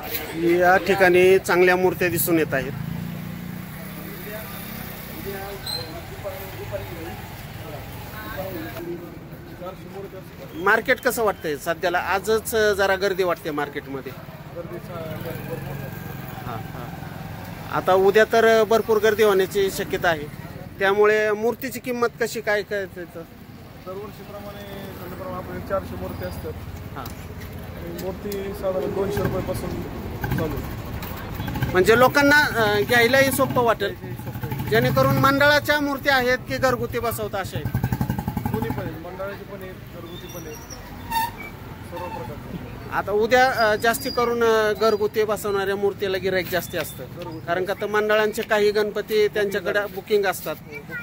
या ठिकाणी चांगल्या मूर्त्या दिसून येत आहेत. मार्केट कसं वाटतंय सध्याला? आजच जरा गर्दी वाटते मार्केटमध्ये. हां हां. आता उद्या तर भरपूर गर्दी होण्याची शक्यता आहे, त्यामुळे मूर्तीची किंमत कशी काय काय त्याचं? दरवर्षीप्रमाणे आपले 400 मूर्ती असतात. हां. मूर्ती साधारण 200 रुपयापासून चालू. म्हणजे लोकांना घ्यायलाही सोपं वाटेल, जेणेकरून मंडळाच्या मूर्त्या आहेत की घरगुती बसवता अशा आहेत? दोन्ही पण आहेत, मंडळाची पण आहेत, घरगुती पण आहेत, सर्व प्रकारचे. आता उद्या जास्ती करून घरगुती बसवणाऱ्या मूर्तीला गिऱ्हाईक जास्ती असतं, कारण का तर मंडळांचे काही गणपती त्यांच्याकडे बुकिंग असतात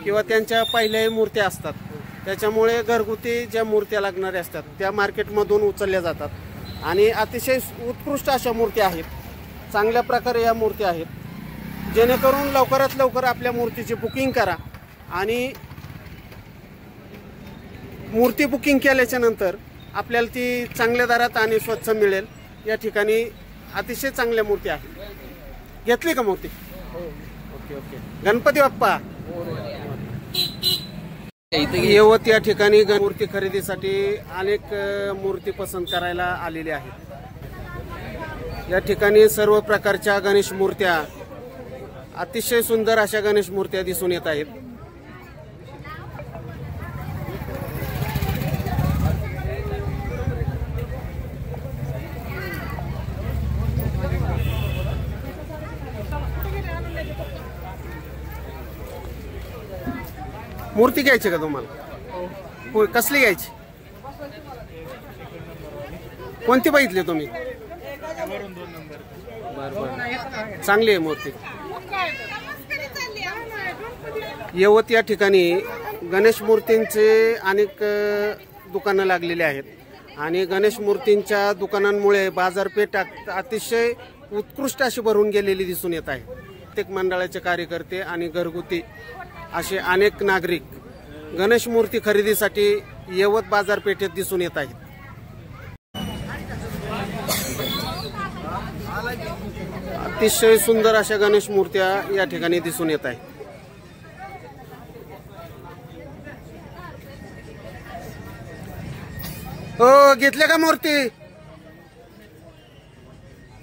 किंवा त्यांच्या पहिल्याही मूर्त्या असतात. त्याच्यामुळे घरगुती ज्या मूर्त्या लागणाऱ्या असतात त्या मार्केटमधून उचलल्या जातात आणि अतिशय उत्कृष्ट अशा मूर्त्या आहेत. चांगल्या प्रकारे या मूर्त्या आहेत, जेणेकरून लवकरात लवकर आपल्या मूर्तीची बुकिंग करा आणि मूर्ती बुकिंग केल्याच्या नंतर आपल्याला ती चांगल्या दरात आणि स्वच्छ मिळेल. या ठिकाणी अतिशय चांगल्या मूर्ती आहेत. घेतली का मूर्ती? Okay okay. गणपती बाप्पा येवत या ठिकाणी मूर्ती खरेदीसाठी अनेक मूर्ती पसंत करायला आलेल्या आहेत. या ठिकाणी सर्व प्रकारच्या गणेश मूर्त्या, अतिशय सुंदर अशा गणेश मूर्त्या दिसून येत आहेत. मूर्ती घ्यायची का तुम्हाला? कसली घ्यायची? कोणती बघितली तुम्ही? बरं, चांगली आहे मूर्ती. येवत या ठिकाणी गणेश मूर्तींचे अनेक दुकानं लागलेली आहेत आणि गणेश मूर्तींच्या दुकानांमुळे बाजारपेठ अतिशय उत्कृष्ट अशी भरून गेलेली दिसून येत आहे. प्रत्येक मंडळाचे कार्यकर्ते आणि घरगुती असे अनेक नागरिक गणेश मूर्ती खरेदीसाठी येवत बाजारपेठेत दिसून येत आहेत. अतिशय सुंदर अशा गणेश मूर्त्या या ठिकाणी दिसून येत आहेत. हो, घेतल्या का मूर्ती?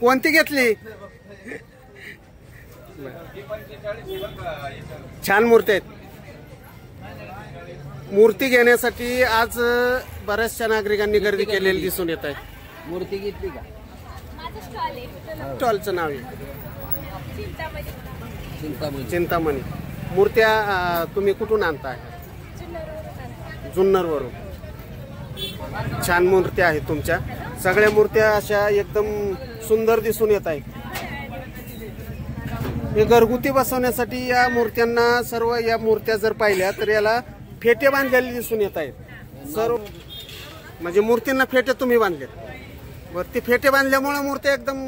कोणती घेतली? छान मूर्ती आहेत. मूर्ती घेण्यासाठी आज बऱ्याचशा नागरिकांनी गर्दी केलेली दिसून येत आहे. मूर्ती घेतली का? स्टॉलचं नाव आहे चिंतामणी. मूर्त्या तुम्ही कुठून आणताय? जुन्नरवरून. छान मूर्त्या आहेत तुमच्या. सगळ्या मूर्त्या अशा एकदम सुंदर दिसून येत आहेत. हे घरगुती बसवण्यासाठी या मूर्त्यांना, सर्व या मूर्त्या जर पाहिल्या तर याला फेटे बांधलेले दिसून येत आहेत. सर्व म्हणजे मूर्तींना फेटे तुम्ही बांधले. वरती फेटे बांधल्यामुळे मूर्त्या एकदम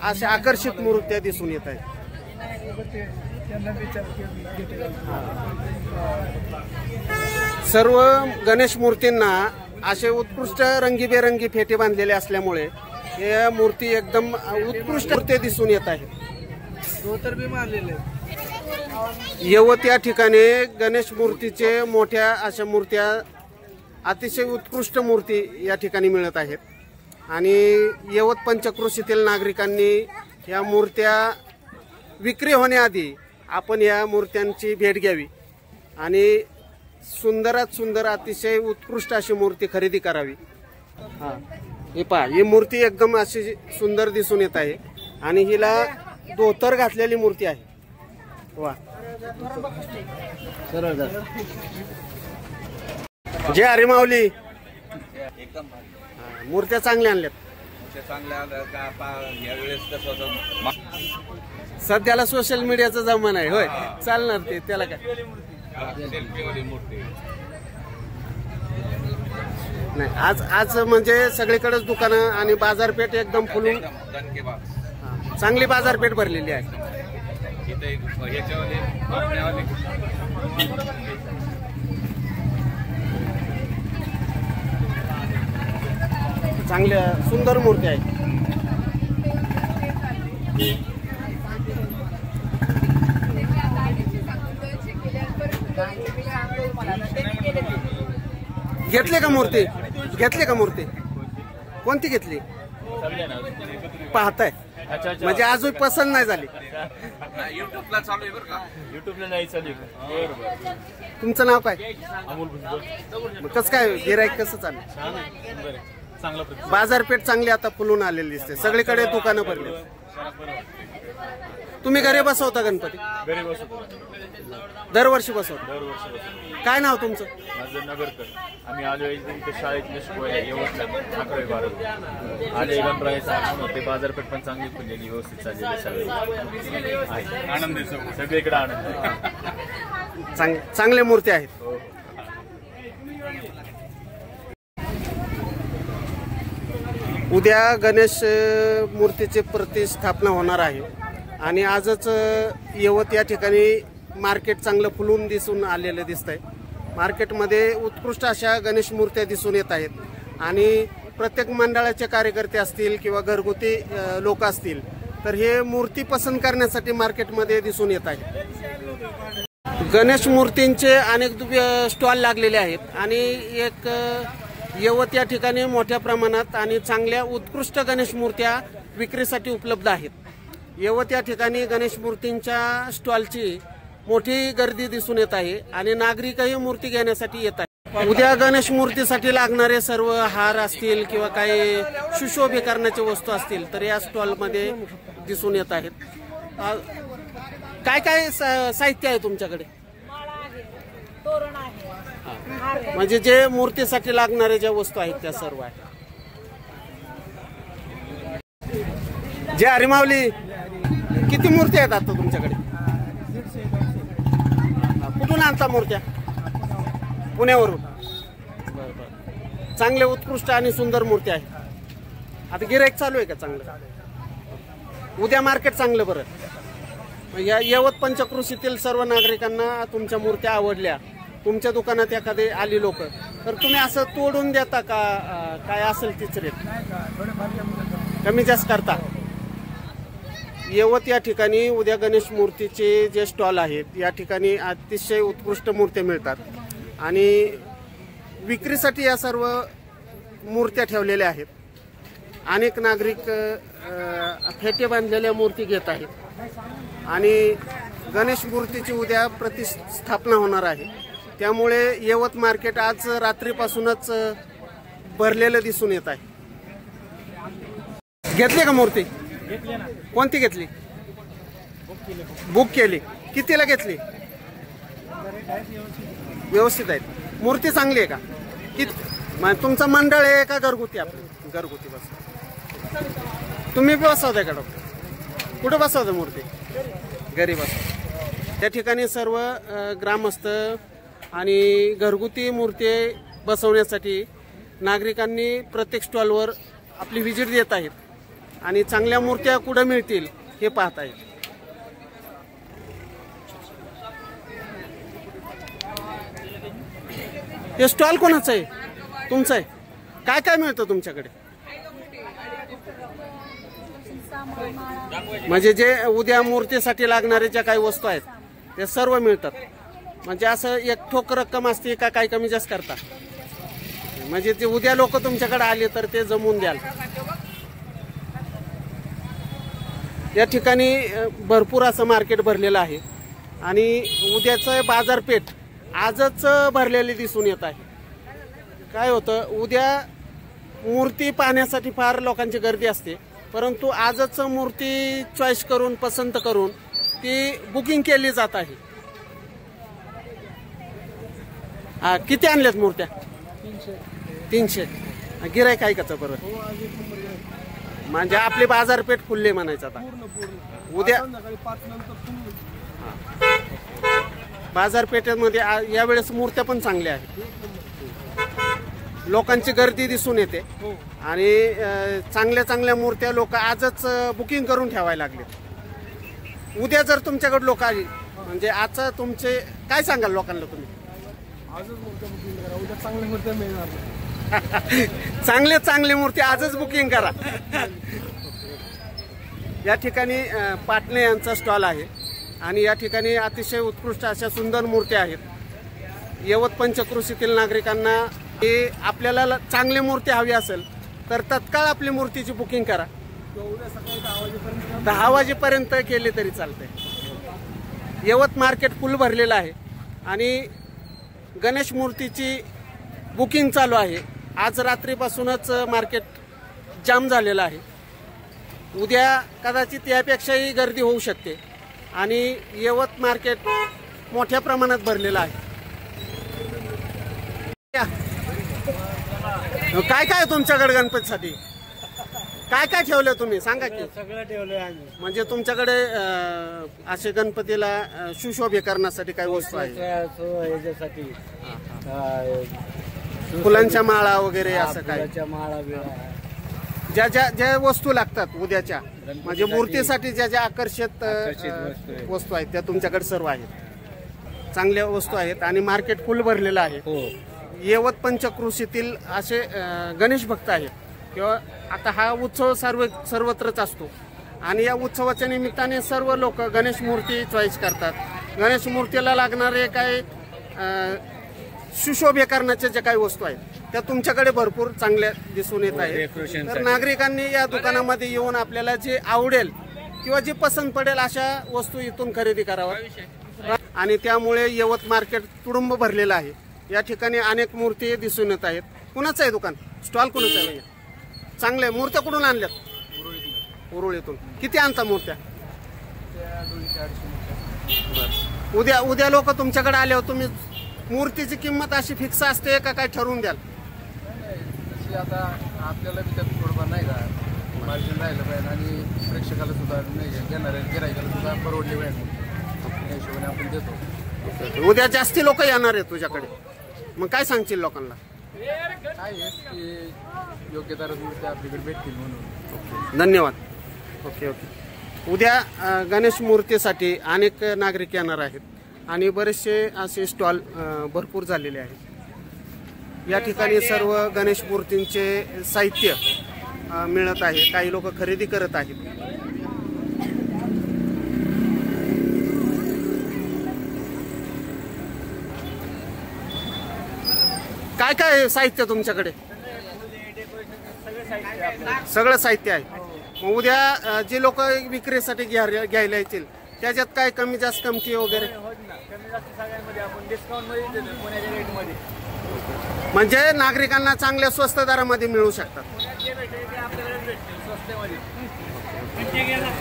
अशा आकर्षित मूर्त्या दिसून येत आहेत. सर्व गणेश मूर्तींना असे उत्कृष्ट रंगीबेरंगी फेटे बांधलेले असल्यामुळे या मूर्ती एकदम उत्कृष्ट मूर्त्या दिसून येत आहेत. येवत या ठिकाणी गणेश मूर्तीचे मोठ्या अशा मूर्त्या, अतिशय उत्कृष्ट मूर्ती या ठिकाणी मिळत आहेत आणि येवत पंचक्रोशीतील नागरिकांनी या मूर्त्या विक्री होण्याआधी आपण या मूर्त्यांची भेट घ्यावी आणि सुंदरात सुंदर, अतिशय उत्कृष्ट अशी मूर्ती खरेदी करावी. हा, हे पहा, ही मूर्ती एकदम अशी सुंदर दिसून येत आहे आणि हिला धोतर घातलेली मूर्ती आहे. वा, सरळ जय हरी माऊली. मूर्त्या चांगल्या आणल्यात. सध्याला सोशल मीडियाचा जमाना आहे. होय, चालणार ते, त्याला काय नाही. आज म्हणजे सगळीकडेच दुकानं आणि बाजारपेठ एकदम फुलून चांगली बाजारपेठ भरलेली आहे. चांगल्या सुंदर मूर्ती आहेत. घेतली का मूर्ती? घेतली का मूर्ती? कोणती घेतली? पाहताय म्हणजे अजून पसंत नाही झाली. युट्यूबला चालू आहे बरं का? युट्यूबला नाही चालू आहे. बरोबर. तुमचं नाव काय? अमोल भुजबळ. कसं काय गिराईक कसं चालू? चांगला प्रतिसाद. बाजारपेठ चांगली आता फुलून आलेली दिसते, सगळीकडे दुकानं भरली. तुम्ही घरी बसवता गणपती? घरी बसवतो. दरवर्षी बसवता? दरवर्षी बसवतो. काय नाव तुमचं? माझं नगरकर. आम्ही आलो इथे शाळेतले शिकवायला येवतला 11वी-12वी आले. गणरायाचं ते बाजारपेठ पण चांगली खुललेली, व्यवस्थित चाललेली सगळे. आनंद आहे सगळीकडे, आनंद आहे. चांगल्या मूर्ती आहेत. उद्या गणेश मूर्तीची प्रतिष्ठापना होणार आहे आणि आजच यवत या ठिकाणी मार्केट चांगलं फुलून दिसून आलेलं दिसतंय. मार्केटमध्ये उत्कृष्ट अशा गणेश मूर्त्या दिसून येत आहेत आणि प्रत्येक मंडळाचे कार्यकर्ते असतील किंवा घरगुती लोक असतील तर हे मूर्ती पसंत करण्यासाठी मार्केटमध्ये दिसून येत आहेत. गणेश मूर्तींचे अनेक स्टॉल लागलेले आहेत आणि एक यवत या ठिकाणी मोठ्या प्रमाणात आणि चांगल्या उत्कृष्ट गणेश मूर्त्या विक्रीसाठी उपलब्ध आहेत. यवत या ठिकाणी गणेश मूर्तींच्या स्टॉलची मोठी गर्दी दिसून येत आहे आणि नागरिकही मूर्ती घेण्यासाठी येत आहेत. उद्या गणेश मूर्तीसाठी लागणारे सर्व हार असतील किंवा काही सुशोभीकरणाच्या वस्तू असतील तर या स्टॉलमध्ये दिसून येत आहेत. काय काय साहित्य आहे तुमच्याकडे? म्हणजे जे मूर्तीसाठी लागणारे ज्या वस्तू आहेत त्या सर्व आहेत. जे हरिमावली किती मूर्ती आहेत आता तुमच्याकडे? कुठून आणता मूर्त्या? पुण्यावरून. बरं. चांगले उत्कृष्ट आणि सुंदर मूर्ती आहेत. आता गिराईक चालू आहे का चांगलं? उद्या मार्केट चांगलं बरं. या यवत पंचक्रोशीतील सर्व नागरिकांना तुमच्या मूर्त्या आवडल्या, तुमच्या दुकानात एखादे आली लोक तर तुम्ही असं तोडून देता का? काय असेल तीच रेट कमी जास्त करता? यवत या ठिकाणी उद्या गणेश मूर्तीचे जे स्टॉल आहेत या ठिकाणी अतिशय उत्कृष्ट मूर्त्या मिळतात आणि विक्रीसाठी या सर्व मूर्त्या ठेवलेल्या आहेत. अनेक नागरिक फेटे बांधलेल्या मूर्ती घेत आहेत आणि गणेश मूर्तीची उद्या प्रतिष्ठापना होणार आहे. त्यामुळे यवत मार्केट आज रात्रीपासूनच भरलेलं दिसून येत आहे. घेतली का मूर्ती? कोणती घेतली? बुक केली. कितीला घेतली? व्यवस्थित आहेत. मूर्ती चांगली आहे का? तुमचं मंडळ आहे का घरगुती? आपली घरगुती बस. तुम्ही बसवताय का डॉक्टर? कुठं बसवता मूर्ती? घरी बसवता. त्या ठिकाणी सर्व ग्रामस्थ आणि घरगुती मूर्ती बसवण्यासाठी नागरिकांनी प्रत्येक स्टॉलवर आपली व्हिजिट देत आहेत आणि चांगल्या मूर्त्या कुठं मिळतील हे पाहत आहेत. हे स्टॉल कोणाचं आहे? तुमचं आहे? काय काय मिळतं तुमच्याकडे? म्हणजे जे उद्या मूर्तीसाठी लागणारे ज्या काही वस्तू आहेत ते सर्व मिळतात. म्हणजे असं एक ठोक रक्कम असते का काही कमी जास्त करता? म्हणजे ते उद्या लोक तुमच्याकडे आले तर ते जमवून द्याल. या ठिकाणी भरपूर असं मार्केट भरलेलं आहे आणि उद्याचं बाजारपेठ आजच भरलेली दिसून येत आहे. काय होतं, उद्या मूर्ती पाहण्यासाठी फार लोकांची गर्दी असते, परंतु आजच मूर्ती चॉईस करून पसंत करून ती बुकिंग केली जात आहे. किती आणल्यात मूर्त्या? 300. गिराईक आहे का बरं? म्हणजे आपली बाजारपेठ फुलले म्हणायचं. आता उद्या बाजारपेठेमध्ये यावेळेस मूर्त्या पण चांगल्या आहेत. लोकांची गर्दी दिसून येते आणि चांगल्या चांगल्या मूर्त्या लोक आजच बुकिंग करून ठेवायला लागले. उद्या जर तुमच्याकडे लोक आली म्हणजे आजचं तुमचे काय सांगाल लोकांना तुम्ही? आजच मूर्त्या बुकिंग करा, उद्या चांगल्या मूर्त्या मिळणार. चांगली मूर्ती आजच बुकिंग करा. या ठिकाणी पाटणे यांचा स्टॉल आहे आणि या ठिकाणी अतिशय उत्कृष्ट अशा सुंदर मूर्त्या आहेत. यवत पंचक्रोशीतील नागरिकांना की आपल्याला चांगली मूर्ती हवी असेल तर तत्काळ आपली मूर्तीची बुकिंग करा. 10 वाजेपर्यंत केली तरी चालते. यवत मार्केट फुल भरलेलं आहे आणि गणेश मूर्तीची बुकिंग चालू आहे. आज रात्रीपासूनच मार्केट जाम झालेलं आहे. उद्या कदाचित यापेक्षाही गर्दी होऊ शकते आणि यवत मार्केट मोठ्या प्रमाणात भरलेलं आहे. काय काय तुमच्याकडे गणपतीसाठी काय काय ठेवलं तुम्ही सांगा की? सगळं ठेवलंय आम्ही. म्हणजे तुमच्याकडे असे गणपतीला सुशोभे करण्यासाठी काय वस्तू आहे? ह्याच्यासाठी फुलांच्या माळा वगैरे असं काय? फुलाच्या माळा बिळा ज्या ज्या ज्या वस्तू लागतात उद्याच्या म्हणजे मूर्तीसाठी ज्या ज्या आकर्षित वस्तू आहेत त्या तुमच्याकडे सर्व आहेत. चांगल्या वस्तू आहेत आणि मार्केट फुल भरलेलं आहे. हो. यवत पंचक्रोशीतील असे गणेश भक्त आहेत किंवा आता हा उत्सव सर्वत्रच असतो आणि या उत्सवाच्या निमित्ताने सर्व लोक गणेश मूर्ती चॉईस करतात. गणेश मूर्तीला लागणारे काय सुशोभे करण्याच्या ज्या काही वस्तू आहेत त्या तुमच्याकडे भरपूर चांगल्या दिसून येत आहेत. तर नागरिकांनी या दुकानामध्ये येऊन आपल्याला जे आवडेल किंवा जे पसंत पडेल अशा वस्तू इथून खरेदी कराव्या आणि त्यामुळे यवत मार्केट तुडुंब भरलेलं आहे. या ठिकाणी अनेक मूर्ती दिसून येत आहेत. कुणाचं आहे दुकान? स्टॉल कुणाचं आहे? चांगले मूर्त्या कुठून आणल्यात? उरुळीतून. किती आणता मूर्त्या? उद्या उद्या लोक तुमच्याकडे आल्यावर तुम्ही मूर्तीची किंमत अशी फिक्स असते का काय ठरवून द्याल? आता आपल्याला बी त्यात थोडंफार नाही का मार्जिन राहिलं पाहिजे आणि प्रेक्षकाला सुद्धा नाही घेणाऱ्या गिरायकाला सुद्धा परवडली पाहिजे. त्या हिशोबाने आपण देतो. उद्या जास्ती लोक येणार आहेत तुझ्याकडे, मग काय सांगशील लोकांना? काय आहे की योग्य दरात मूर्त्या आपल्याकडे भेटतील म्हणून. धन्यवाद. Okay okay. उद्या गणेश मूर्तीसाठी अनेक नागरिक येणार आहेत आणि बरेचसे असे स्टॉल भरपूर झालेले आहेत. या ठिकाणी सर्व गणेश मूर्तींचे साहित्य मिळत आहे. काही लोक खरेदी करत आहेत. काय काय साहित्य तुमच्याकडे? सगळं साहित्य आहे. मग उद्या जे लोक विक्रीसाठी घ्यायला येतील त्याच्यात काय कमी जास्त कमती वगैरे? म्हणजे नागरिकांना चांगल्या स्वस्त दरामध्ये मिळू शकतात.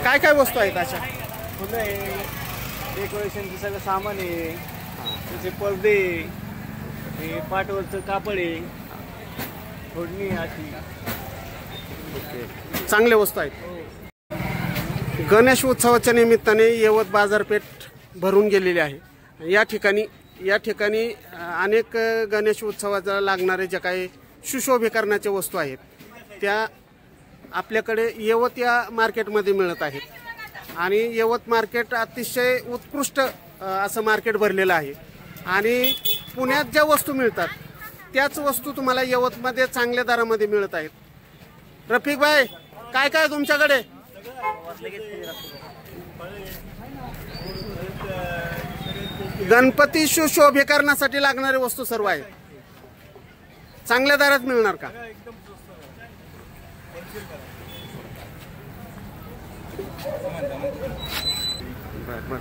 काय काय वस्तू आहेत अशा? फुलं आहे, डेकोरेशनचं सगळं सामान आहे, त्याचे पडदे, हे पाटवरचं कापड आहे, फोडणी अशी चांगले वस्तू आहेत. गणेश उत्सवाच्या निमित्ताने यवत बाजारपेठ भरून गेलेली आहे. या ठिकाणी अनेक गणेश उत्सवाला लागणारे ज्या काही सुशोभीकरणाच्या वस्तू आहेत त्या आपल्याकडे यवत या मार्केटमध्ये मिळत आहेत आणि यवत मार्केट अतिशय उत्कृष्ट असं मार्केट भरलेलं आहे आणि पुण्यात ज्या वस्तू मिळतात त्याच वस्तू तुम्हाला यवतमध्ये चांगल्या दरामध्ये मिळत आहेत. रफिक भाई, काय काय तुमच्याकडे? गणपती सुशोभीकरणासाठी लागणारे वस्तू सर्व आहेत. चांगल्या दरात मिळणार का?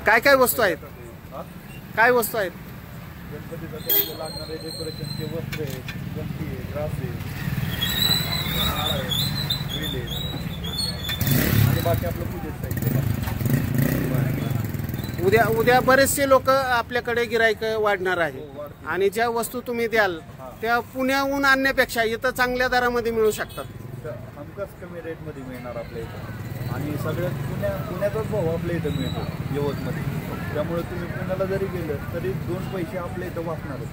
काय काय वस्तू आहेत? काय वस्तू आहेत? गणपतीसाठी लागणारे डेकोरेशनचे वस्त्र आहेत, गणपती आहे, ग्रास आहे, आणि बाकी आपलं पूजेचं साहित्य. उद्या बरेचसे लोक आपल्याकडे गिराईक वाढणार आहे आणि ज्या वस्तू तुम्ही द्याल त्या पुण्याहून आणण्यापेक्षा इथं चांगल्या दरामध्ये मिळू शकतात. हमखास कमी रेटमध्ये मिळणार आपल्या इथं आणि सगळ्यात पुण्याचाच भाव आपल्या इथं मिळतो यवतमध्ये. त्यामुळे तुम्ही पुण्याला जरी गेलं तरी 2 पैसे आपल्या इथं वाचणारच.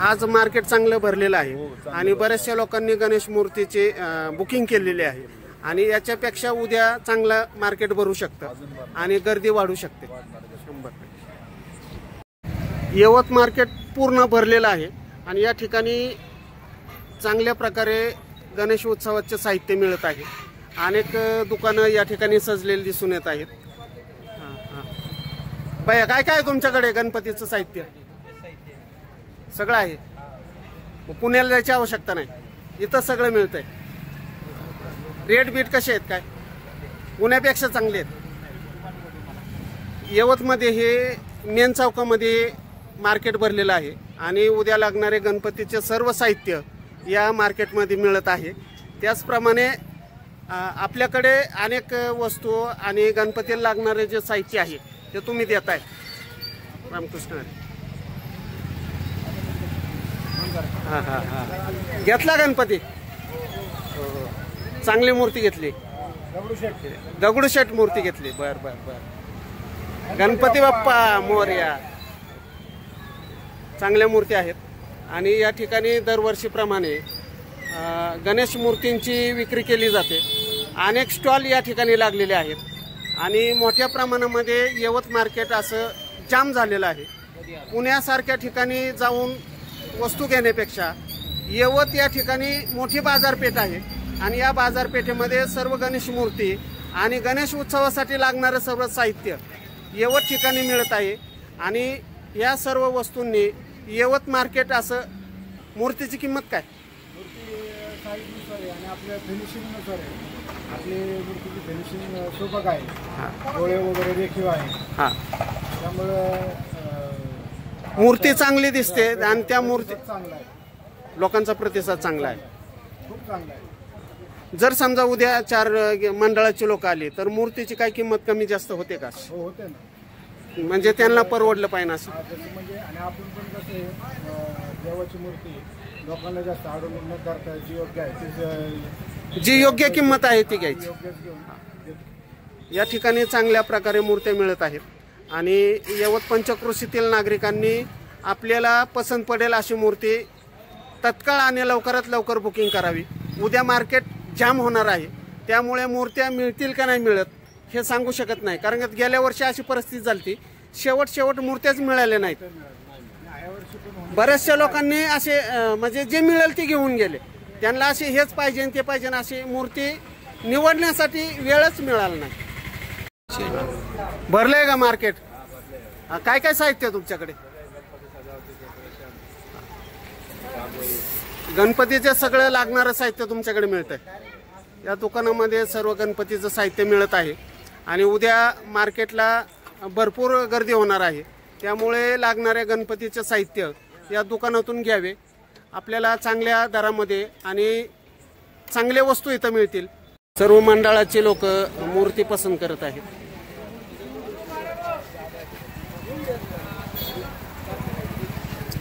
आज मार्केट चांगलं भरलेलं आहे आणि बऱ्याचशा लोकांनी गणेश मूर्तीचे बुकिंग केलेली आहे आणि याच्यापेक्षा उद्या चांगलं मार्केट भरू शकतं आणि गर्दी वाढू शकते. 100%. यवत मार्केट पूर्ण भरलेलं आहे आणि या ठिकाणी चांगल्या प्रकारे गणेश उत्सवाचे साहित्य मिळत आहे. अनेक दुकानं या ठिकाणी सजलेली दिसून येत आहेत. बाया, काय काय तुमच्याकडे गणपतीचं साहित्य? सगळं आहे. पुण्याला जायची आवश्यकता नाही, इथं सगळं मिळतंय. रेट बीट कसे आहेत काय? पुण्यापेक्षा चांगले आहेत. यवतमध्ये हे मेन चौकामध्ये मार्केट भरलेलं आहे आणि उद्या लागणारे गणपतीचे सर्व साहित्य या मार्केटमध्ये मिळत आहे. त्याचप्रमाणे आपल्याकडे अनेक वस्तू आणि गणपतीला लागणारे जे साहित्य आहे ते तुम्ही देताय. रामकृष्ण. हां हां हां, घेतला गणपती? चांगली मूर्ती घेतली, दगडूशेठ मूर्ती घेतली. बर बर बर. गणपती बाप्पा मोरया. चांगल्या मूर्ती आहेत आणि या ठिकाणी दरवर्षीप्रमाणे गणेश मूर्तींची विक्री केली जाते. अनेक स्टॉल या ठिकाणी लागलेले आहेत आणि मोठ्या प्रमाणामध्ये यवत मार्केट असं जाम झालेलं आहे. पुण्यासारख्या ठिकाणी जाऊन वस्तू घेण्यापेक्षा यवत या ठिकाणी मोठी बाजारपेठ आहे आणि या बाजारपेठेमध्ये सर्व गणेश मूर्ती आणि गणेश उत्सवासाठी लागणारं सर्व साहित्य यवत ठिकाणी मिळत आहे. आणि या सर्व वस्तूंनी यवत मार्केट असं. मूर्तीची किंमत काय? साईजनुसार आहे आणि आपल्या फिनिशिंगनुसार आहे. आपली मूर्तीची फिनिशिंग सोबत आहे, डोळे वगैरे रेखीव आहे. हां, त्यामुळं मूर्ती चांगली दिसते आणि त्या मूर्ती चांगला आहे, लोकांचा प्रतिसाद चांगला आहे. खूप चांगला आहे. जर समजा उद्या 4 मंडळाची लोक आली तर मूर्तीची काय किंमत कमी जास्त होते का? हो, होते ना. म्हणजे त्यांना परवडलं पाहिजे असं. जसं म्हणजे आणि आपण पण कसं आहे, देवाची मूर्ती लोकांना जास्त अडवणूक न करता जी योग्य आहे जी योग्य किंमत आहे ती घ्यायची. योग्यच घेऊन या ठिकाणी चांगल्या प्रकारे मूर्त्या मिळत आहेत आणि यवत पंचक्रोशीतील नागरिकांनी आपल्याला पसंत पडेल अशी मूर्ती तत्काळ आणि लवकरात लवकर बुकिंग करावी. उद्या मार्केट जाम होणार आहे, त्यामुळे मूर्त्या मिळतील का नाही मिळत हे सांगू शकत नाही. कारण गेल्या वर्षी अशी परिस्थिती झाली, शेवट मूर्त्याच मिळाल्या नाहीत. बऱ्याचशा लोकांनी असे म्हणजे जे मिळेल ते घेऊन गेले. त्यांना असे हेच पाहिजे ते पाहिजे अशी मूर्ती निवडण्यासाठी वेळच मिळाला नाही. भरलंय का मार्केट? काय काय साहित्य तुमच्याकडे? गणपतीचे सगळं लागणारं साहित्य तुमच्याकडे मिळतंय. या दुकानामध्ये सर्व गणपतीचं साहित्य मिळत आहे आणि उद्या मार्केटला भरपूर गर्दी होणार आहे. त्यामुळे लागणाऱ्या गणपतीचे साहित्य या दुकानातून घ्यावे. आपल्याला चांगल्या दरामध्ये आणि चांगल्या वस्तू इथं मिळतील. सर्व मंडळाचे लोक मूर्ती पसंत करत आहेत.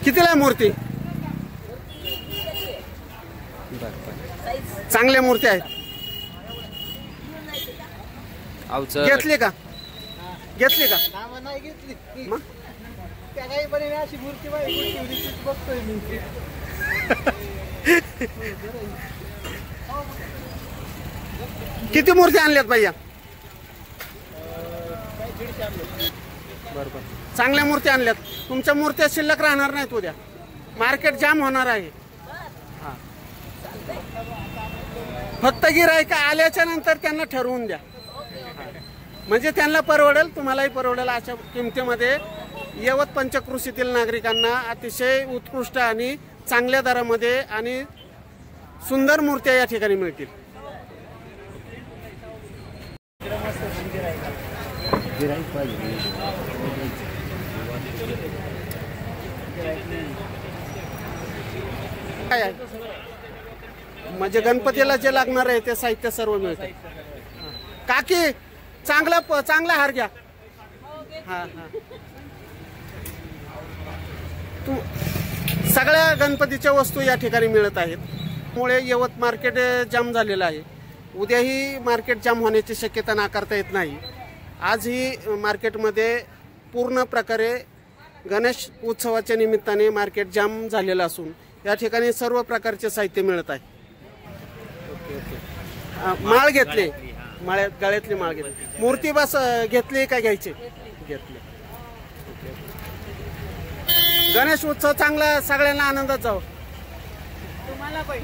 कितीला आहे मूर्ती? चांगल्या मूर्ती आहेत. घेतली का? घेतली का? नाही घेतली. मग त्या काही पण अशी मूर्ती बघतोय मी. किती मूर्ती आणल्यात भैया? बरोबर, चांगल्या मूर्ती आणल्यात. तुमच्या मूर्त्या शिल्लक राहणार नाहीत. उद्या मार्केट जाम होणार आहे. फक्त गिऱ्हाईक आल्याच्या नंतर त्यांना ठरवून द्या, म्हणजे त्यांना परवडेल, तुम्हालाही परवडेल अशा किमतीमध्ये यवत पंचक्रोशीतील नागरिकांना अतिशय उत्कृष्ट आणि चांगल्या दरामध्ये आणि सुंदर मूर्त्या या ठिकाणी मिळतील. काय आहे म्हणजे गणपतीला जे लागणार आहे ते साहित्य सर्व मिळतं. काकी चांगला हार घ्या. हा हा, सगळ्या गणपतीच्या वस्तू या ठिकाणी मिळत आहेत. त्यामुळे यवत मार्केट जाम झालेलं आहे. उद्याही मार्केट जाम होण्याची शक्यता नाकारता येत नाही. आजही मार्केटमध्ये पूर्ण प्रकारे गणेश उत्सवाच्या निमित्ताने मार्केट जाम झालेलं असून या ठिकाणी सर्व प्रकारचे साहित्य मिळत आहे. माळ घेतली, गळ्यातली माळ घेतली. मूर्ती बस घेतली का घ्यायची? घेतली. गणेश उत्सव चांगला सगळ्यांना आनंदात जावं. तुम्हाला पण